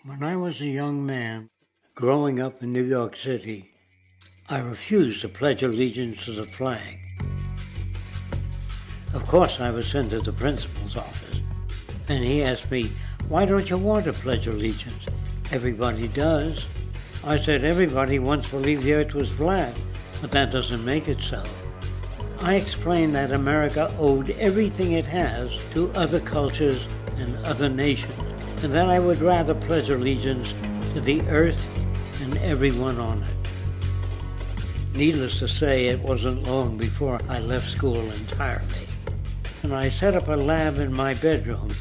When I was a young man growing up in New York City, I refused to pledge allegiance to the flag. Of course, I was sent to the principal's office, and he asked me, "Why don't you want to pledge allegiance? Everybody does." I said, "Everybody once believed the earth was flat, but that doesn't make it so." I explained that America owed everything it has to other cultures and other nations, and that I would rather pledge allegiance to the earth and everyone on it. Needless to say, it wasn't long before I left school entirely, and I set up a lab in my bedroom.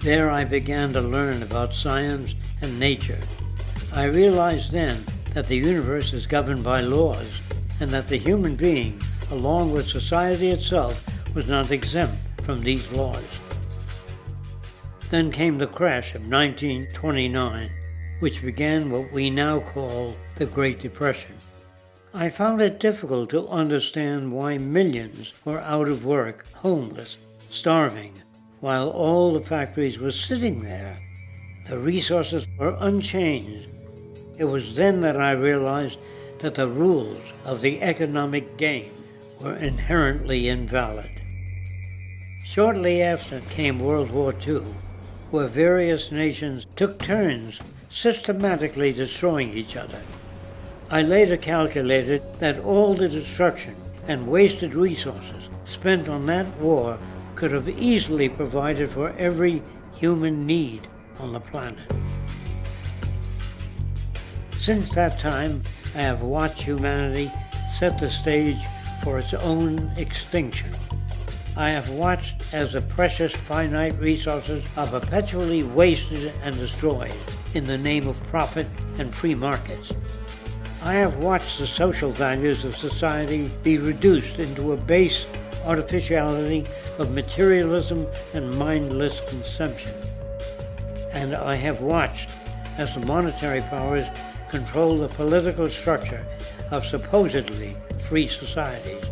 There I began to learn about science and nature. I realized then that the universe is governed by laws, and that the human being, along with society itself, was not exempt from these laws. Then came the crash of 1929, which began what we now call the Great Depression. I found it difficult to understand why millions were out of work, homeless, starving, while all the factories were sitting there. The resources were unchanged. It was then that I realized that the rules of the economic game were inherently invalid. Shortly after came World War II, where various nations took turns systematically destroying each other. I later calculated that all the destruction and wasted resources spent on that war could have easily provided for every human need on the planet. Since that time, I have watched humanity set the stage for its own extinction. I have watched as the precious finite resources are perpetually wasted and destroyed in the name of profit and free markets. I have watched the social values of society be reduced into a base artificiality of materialism and mindless consumption. And I have watched as the monetary powers control the political structure of supposedly free societies.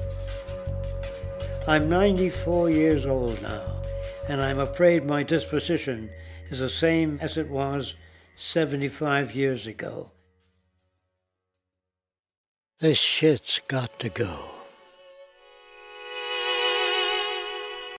I'm 94 years old now, and I'm afraid my disposition is the same as it was 75 years ago. This shit's got to go.